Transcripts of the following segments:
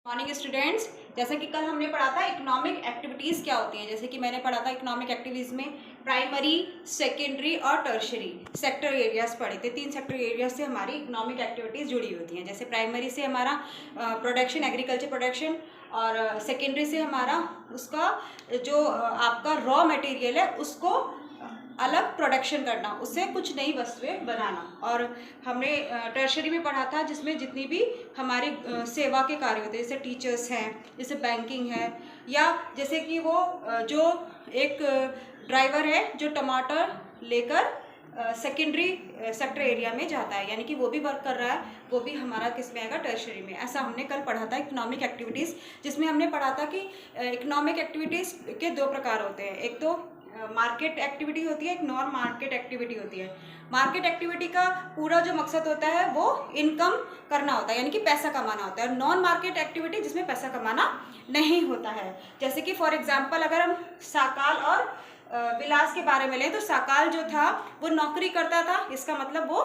Morning students, जैसे कि कल हमने पढ़ा था इकोनॉमिक एक्टिविटीज़ क्या होती हैं। जैसे कि मैंने पढ़ा था इकोनॉमिक एक्टिविटीज़ में प्राइमरी, सेकेंडरी और टर्शरी सेक्टर एरियाज पढ़े थे। 3 सेक्टर एरियाज से हमारी इकोनॉमिक एक्टिविटीज़ जुड़ी होती हैं। जैसे प्राइमरी से हमारा प्रोडक्शन, एग्रीकल्चर प्रोडक्शन, और सेकेंडरी से हमारा उसका जो आपका रॉ मटेरियल है उसको अलग प्रोडक्शन करना, उससे कुछ नई वस्तुएं बनाना। और हमने टर्शरी में पढ़ा था जिसमें जितनी भी हमारे सेवा के कार्य होते हैं, जैसे टीचर्स हैं, जैसे बैंकिंग है, या जैसे कि वो जो एक ड्राइवर है जो टमाटर लेकर सेकेंडरी सेक्टर एरिया में जाता है, यानी कि वो भी वर्क कर रहा है, वो भी हमारा किस में आएगा, टर्शरी में। ऐसा हमने कल पढ़ा था इकोनॉमिक एक्टिविटीज़, जिसमें हमने पढ़ा था कि इकोनॉमिक एक्टिविटीज़ के 2 प्रकार होते हैं। एक तो मार्केट एक्टिविटी होती है, एक नॉन मार्केट एक्टिविटी होती है। मार्केट एक्टिविटी का पूरा जो मकसद होता है वो इनकम करना होता है, यानी कि पैसा कमाना होता है। और नॉन मार्केट एक्टिविटी जिसमें पैसा कमाना नहीं होता है। जैसे कि फॉर एग्जांपल अगर हम साकाल और विलास के बारे में लें, तो साकाल जो था वो नौकरी करता था, इसका मतलब वो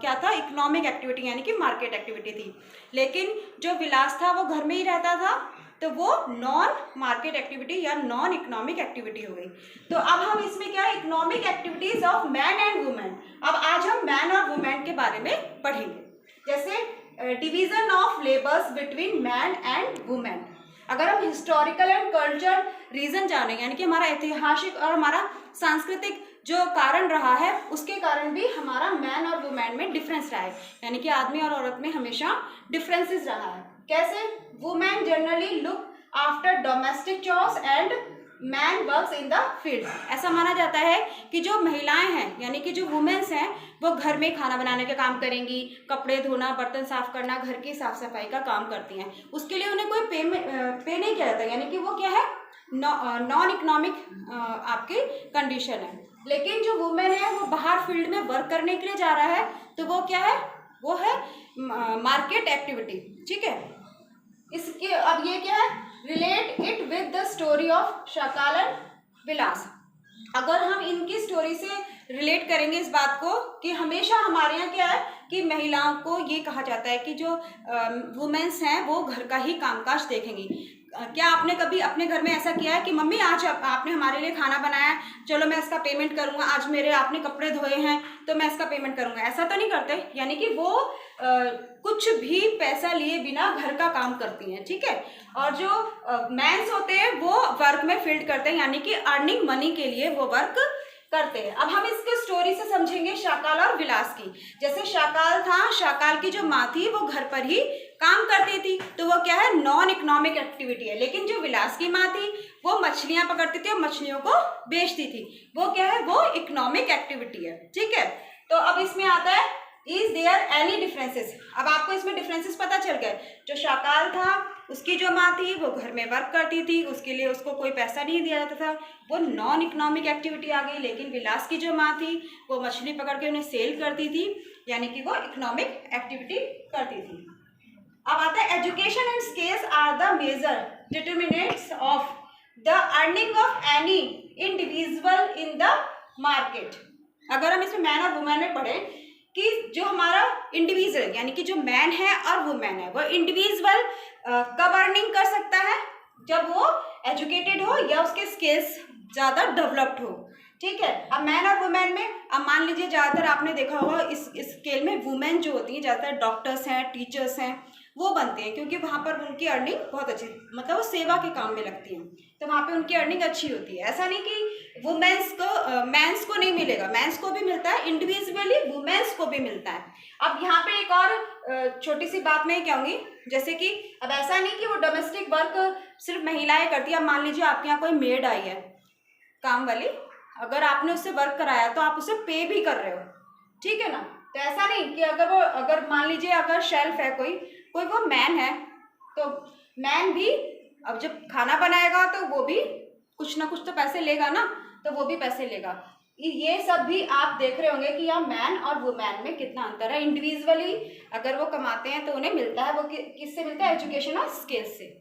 क्या था, इकोनॉमिक एक्टिविटी यानी कि मार्केट एक्टिविटी थी। लेकिन जो विलास था वो घर में ही रहता था, तो वो नॉन मार्केट एक्टिविटी या नॉन इकोनॉमिक एक्टिविटी हो गई। तो अब हम इसमें क्या, economic activities of man and women. अब आज हम मैन और वुमेन के बारे में पढ़ेंगे। जैसे division of labours between man and women. अगर हम हिस्टोरिकल एंड कल्चर रीजन जाने, यानी कि हमारा ऐतिहासिक और हमारा सांस्कृतिक जो कारण रहा है, उसके कारण भी हमारा मैन और वुमेन में डिफरेंस रहा है, यानी कि आदमी और औरत में हमेशा डिफरेंसेस रहा है। कैसे? Women generally look after domestic chores and man works in the field. ऐसा माना जाता है कि जो महिलाएं हैं, यानी कि जो वुमेन्स हैं, वो घर में खाना बनाने का काम करेंगी, कपड़े धोना, बर्तन साफ करना, घर की साफ सफाई का काम करती हैं। उसके लिए उन्हें कोई पे नहीं किया जाता, यानी कि वो क्या है, नॉन इकोनॉमिक आपकी कंडीशन है। लेकिन जो वुमेन है वो बाहर फील्ड में वर्क करने के लिए जा रहा है, तो वो क्या है, वो है मार्केट एक्टिविटी। ठीक है, इसके अब ये क्या है, relate it with the story of Shakal and Vilas. अगर हम इनकी स्टोरी से रिलेट करेंगे इस बात को कि हमेशा हमारे यहाँ क्या है कि महिलाओं को ये कहा जाता है कि जो वुमेन्स हैं वो घर का ही कामकाज देखेंगी। क्या आपने कभी अपने घर में ऐसा किया है कि मम्मी आज आपने हमारे लिए खाना बनाया, चलो मैं इसका पेमेंट करूंगा, आज मेरे आपने कपड़े धोए हैं तो मैं इसका पेमेंट करूंगा? ऐसा तो नहीं करते, यानी कि वो कुछ भी पैसा लिए बिना घर का काम करती हैं। ठीक है, और जो मैन्स होते हैं वो वर्क में फील्ड करते हैं, यानी कि अर्निंग मनी के लिए वो वर्क करते हैं। अब हम इसके स्टोरी से समझेंगे शाकाल और विलास की। जैसे शाकाल था, शाकाल की जो माँ थी वो घर पर ही काम करती थी, तो वो क्या है, नॉन इकोनॉमिक एक्टिविटी है। लेकिन जो विलास की माँ थी वो मछलियां पकड़ती थी और मछलियों को बेचती थी, वो क्या है, वो इकोनॉमिक एक्टिविटी है। ठीक है, तो अब इसमें आता है इज देयर एनी डिफरेंसेस। अब आपको इसमें डिफरेंसेस पता चल गए। जो शाकाल था उसकी जो माँ थी वो घर में वर्क करती थी, उसके लिए उसको कोई पैसा नहीं दिया जाता था, वो नॉन इकोनॉमिक एक्टिविटी आ गई। लेकिन विलास की जो माँ थी वो मछली पकड़ के उन्हें सेल करती थी, यानी कि वो इकोनॉमिक एक्टिविटी करती थी। अब आता है education and skills are the major determinants of the earning of any individual in the market. अगर हम इसमें मैन और वुमेन में पढ़े कि जो हमारा इंडिविजुअल, यानी कि जो मैन है और वुमेन है, वो इंडिविजुअल कब अर्निंग कर सकता है, जब वो एजुकेटेड हो या उसके स्किल्स ज़्यादा डेवलप्ड हो। ठीक है, अब मैन और वुमेन में, अब मान लीजिए ज़्यादातर आपने देखा होगा इस स्केल में वुमेन जो होती हैं ज़्यादातर डॉक्टर्स हैं, टीचर्स हैं, वो बनते हैं, क्योंकि वहाँ पर उनकी अर्निंग बहुत अच्छी, मतलब वो सेवा के काम में लगती हैं, तो वहाँ पे उनकी अर्निंग अच्छी होती है। ऐसा नहीं कि वुमेन्स को मैंस को नहीं मिलेगा, मैंस को भी मिलता है, इंडिविजुअली वुमेन्स को भी मिलता है। अब यहाँ पे एक और छोटी सी बात मैं कहूँगी, जैसे कि अब ऐसा नहीं कि वो डोमेस्टिक वर्क सिर्फ महिलाएं करती है। अब मान लीजिए आपके यहाँ कोई मेड आई है काम वाली, अगर आपने उससे वर्क कराया तो आप उसे पे भी कर रहे हो। ठीक है ना, तो ऐसा नहीं कि अगर मान लीजिए अगर शेल्फ है कोई वो मैन है, तो मैन भी अब जब खाना बनाएगा तो वो भी कुछ ना कुछ तो पैसे लेगा ना, तो वो भी पैसे लेगा। ये सब भी आप देख रहे होंगे कि यहाँ मैन और वुमेन में कितना अंतर है। इंडिविजुअली अगर वो कमाते हैं तो उन्हें मिलता है, वो किससे मिलता है, एजुकेशन और स्किल्स से।